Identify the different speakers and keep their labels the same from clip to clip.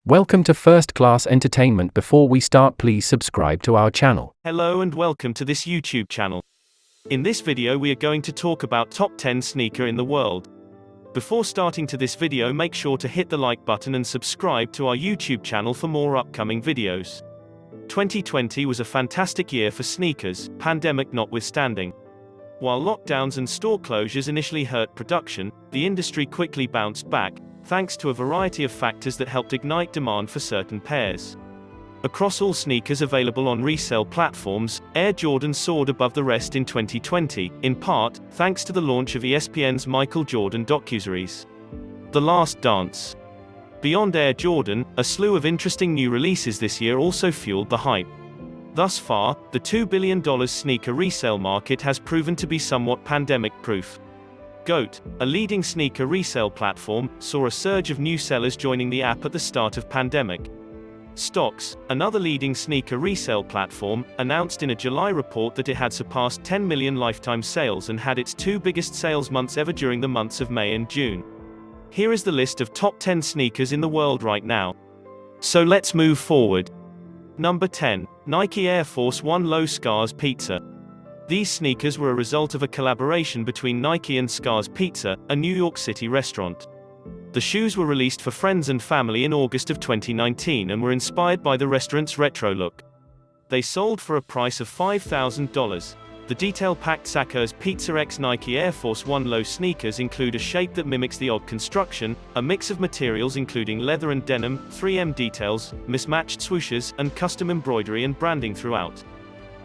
Speaker 1: Welcome to First Class Entertainment. Before we start, please subscribe to our channel.
Speaker 2: Hello and welcome to this YouTube channel. In this video we are going to talk about top 10 sneaker in the world. Before starting to this video, make sure to hit the like button and subscribe to our YouTube channel for more upcoming videos. 2020 was a fantastic year for sneakers, pandemic notwithstanding. While lockdowns and store closures initially hurt production, the industry quickly bounced back, thanks to a variety of factors that helped ignite demand for certain pairs. Across all sneakers available on resale platforms, Air Jordan soared above the rest in 2020, in part, thanks to the launch of ESPN's Michael Jordan docuseries, The Last Dance. Beyond Air Jordan, a slew of interesting new releases this year also fueled the hype. Thus far, the $2 billion sneaker resale market has proven to be somewhat pandemic-proof. GOAT, a leading sneaker resale platform, saw a surge of new sellers joining the app at the start of pandemic. Stocks, another leading sneaker resale platform, announced in a July report that it had surpassed 10 million lifetime sales and had its two biggest sales months ever during the months of May and June. Here is the list of top 10 sneakers in the world right now. So let's move forward. Number 10. Nike Air Force 1 Low Scars Pizza. These sneakers were a result of a collaboration between Nike and Scars Pizza, a New York City restaurant. The shoes were released for friends and family in August of 2019 and were inspired by the restaurant's retro look. They sold for a price of $5,000. The detail-packed Sackers Pizza X Nike Air Force 1 Low sneakers include a shape that mimics the odd construction, a mix of materials including leather and denim, 3M details, mismatched swooshes, and custom embroidery and branding throughout.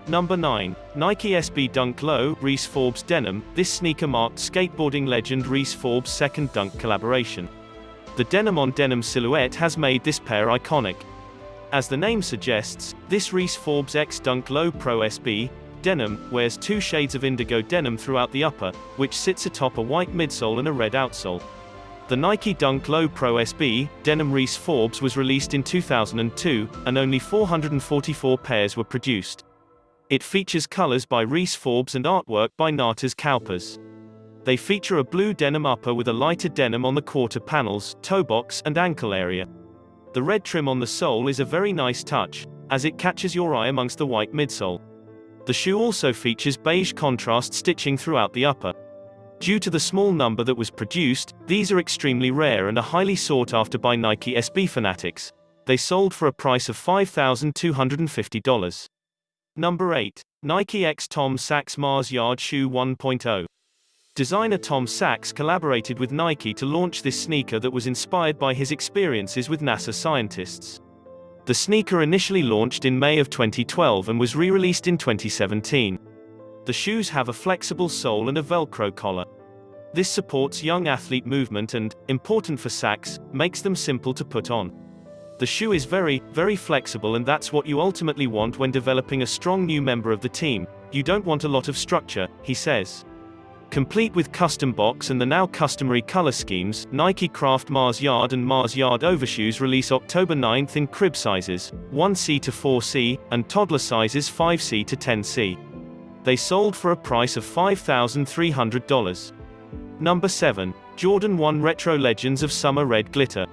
Speaker 2: Number 9. Nike SB Dunk Low Reese Forbes Denim. This sneaker marked skateboarding legend Reese Forbes' second dunk collaboration. The denim-on-denim silhouette has made this pair iconic. As the name suggests, this Reese Forbes X Dunk Low Pro SB denim wears two shades of indigo denim throughout the upper, which sits atop a white midsole and a red outsole. The Nike Dunk Low Pro SB denim Reese Forbes was released in 2002, and only 444 pairs were produced. It features colors by Reese Forbes and artwork by Natas Kalpas. They feature a blue denim upper with a lighter denim on the quarter panels, toe box, and ankle area. The red trim on the sole is a very nice touch, as it catches your eye amongst the white midsole. The shoe also features beige contrast stitching throughout the upper. Due to the small number that was produced, these are extremely rare and are highly sought after by Nike SB fanatics. They sold for a price of $5,250. Number 8. Nike X Tom Sachs Mars Yard Shoe 1.0. Designer Tom Sachs collaborated with Nike to launch this sneaker that was inspired by his experiences with NASA scientists. The sneaker initially launched in May of 2012 and was re-released in 2017. The shoes have a flexible sole and a Velcro collar. This supports young athlete movement and, important for Sachs, makes them simple to put on. The shoe is very, very flexible, and that's what you ultimately want when developing a strong new member of the team. You don't want a lot of structure, he says. Complete with custom box and the now customary color schemes, Nike Craft Mars Yard and Mars Yard overshoes release October 9th in crib sizes, 1C to 4C, and toddler sizes 5C to 10C. They sold for a price of $5,300. Number 7. Jordan 1 Retro Legends of Summer Red Glitter.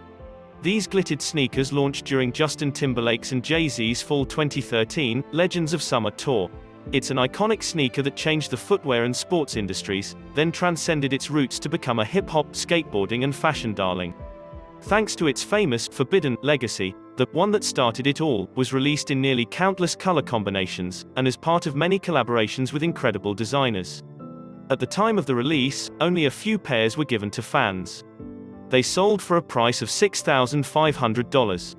Speaker 2: These glittered sneakers launched during Justin Timberlake's and Jay-Z's Fall 2013 Legends of Summer tour. It's an iconic sneaker that changed the footwear and sports industries, then transcended its roots to become a hip-hop, skateboarding and fashion darling. Thanks to its famous Forbidden legacy, the one that started it all was released in nearly countless color combinations, and as part of many collaborations with incredible designers. At the time of the release, only a few pairs were given to fans. They sold for a price of $6,500.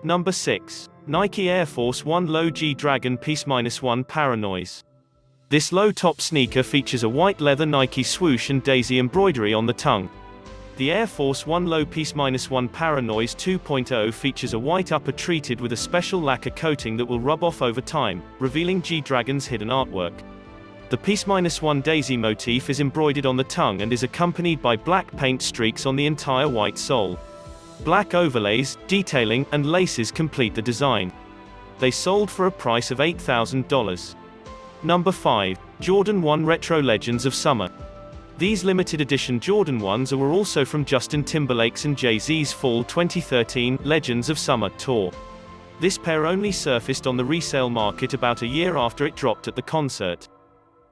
Speaker 2: Number 6. Nike Air Force 1 Low G-Dragon Peace-1 Paranoise. This low-top sneaker features a white leather Nike swoosh and daisy embroidery on the tongue. The Air Force 1 Low Peace-1 Paranoise 2.0 features a white upper treated with a special lacquer coating that will rub off over time, revealing G-Dragon's hidden artwork. The Peace-1 daisy motif is embroidered on the tongue and is accompanied by black paint streaks on the entire white sole. Black overlays, detailing, and laces complete the design. They sold for a price of $8,000. Number 5. Jordan 1 Retro Legends of Summer. These limited edition Jordan 1s were also from Justin Timberlake's and Jay-Z's Fall 2013 Legends of Summer tour. This pair only surfaced on the resale market about a year after it dropped at the concert.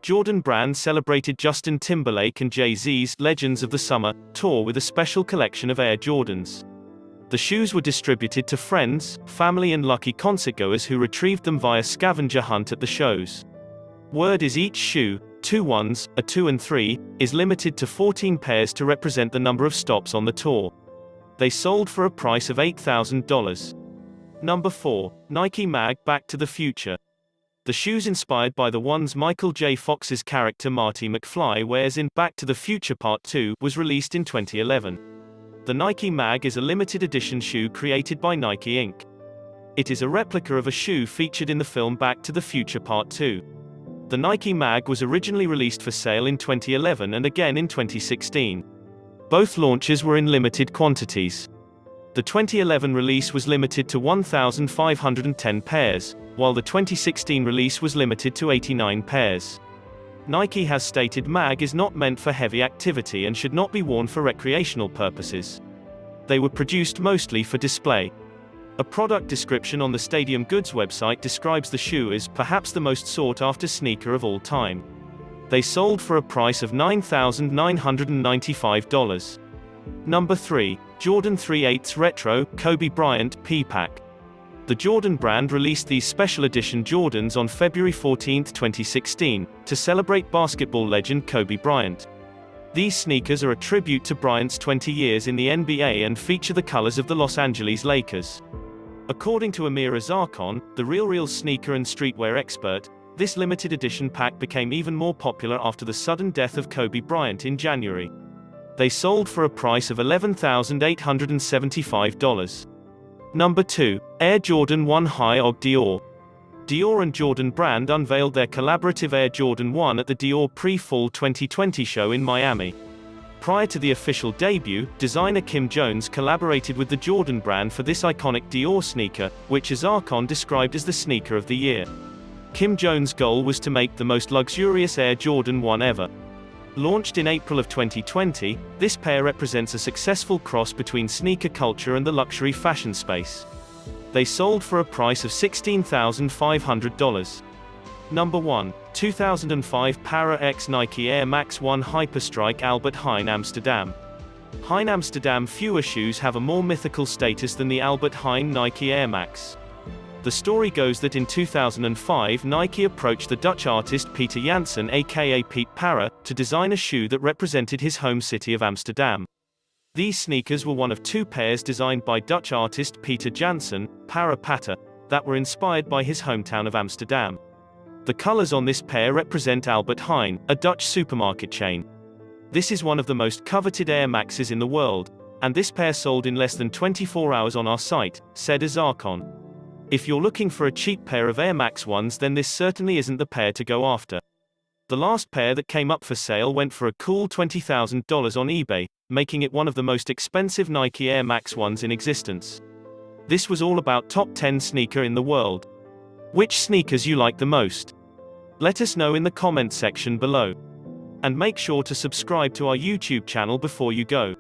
Speaker 2: Jordan Brand celebrated Justin Timberlake and Jay-Z's Legends of the Summer tour with a special collection of Air Jordans. The shoes were distributed to friends, family and lucky concertgoers who retrieved them via scavenger hunt at the shows. Word is each shoe, 2 1s, a 2 and 3, is limited to 14 pairs to represent the number of stops on the tour. They sold for a price of $8,000. Number 4. Nike Mag Back to the Future. The shoes inspired by the ones Michael J. Fox's character Marty McFly wears in Back to the Future Part 2 was released in 2011. The Nike Mag is a limited edition shoe created by Nike Inc. It is a replica of a shoe featured in the film Back to the Future Part 2. The Nike Mag was originally released for sale in 2011 and again in 2016. Both launches were in limited quantities. The 2011 release was limited to 1,510 pairs, while the 2016 release was limited to 89 pairs. Nike has stated Mag is not meant for heavy activity and should not be worn for recreational purposes. They were produced mostly for display. A product description on the Stadium Goods website describes the shoe as perhaps the most sought-after sneaker of all time. They sold for a price of $9,995. Number 3. Jordan 3/8 Retro Kobe Bryant P-Pack. The Jordan brand released these special edition Jordans on February 14, 2016, to celebrate basketball legend Kobe Bryant. These sneakers are a tribute to Bryant's 20 years in the NBA and feature the colors of the Los Angeles Lakers. According to Amir Azarkon, the RealReal sneaker and streetwear expert, this limited edition pack became even more popular after the sudden death of Kobe Bryant in January. They sold for a price of $11,875. Number 2. Air Jordan 1 High Ogg Dior. Dior and Jordan Brand unveiled their collaborative Air Jordan 1 at the Dior Pre-Fall 2020 show in Miami. Prior to the official debut, designer Kim Jones collaborated with the Jordan Brand for this iconic Dior sneaker, which Azarkon described as the sneaker of the year. Kim Jones' goal was to make the most luxurious Air Jordan 1 ever. Launched in April of 2020, this pair represents a successful cross between sneaker culture and the luxury fashion space. They sold for a price of $16,500. Number 1. 2005 Para X Nike Air Max 1 Hyperstrike Albert Heijn Amsterdam. Heijn Amsterdam fewer shoes have a more mythical status than the Albert Heijn Nike Air Max. The story goes that in 2005 Nike approached the Dutch artist Peter Janssen aka Piet Para, to design a shoe that represented his home city of Amsterdam. These sneakers were one of 2 pairs designed by Dutch artist Peter Janssen, Para Patta, that were inspired by his hometown of Amsterdam. The colors on this pair represent Albert Heijn, a Dutch supermarket chain. This is one of the most coveted Air Maxes in the world, and this pair sold in less than 24 hours on our site, said Azarkon. If you're looking for a cheap pair of Air Max 1s, then this certainly isn't the pair to go after. The last pair that came up for sale went for a cool $20,000 on eBay, making it one of the most expensive Nike Air Max 1s in existence. This was all about top 10 sneaker in the world. Which sneakers you like the most? Let us know in the comment section below. And make sure to subscribe to our YouTube channel before you go.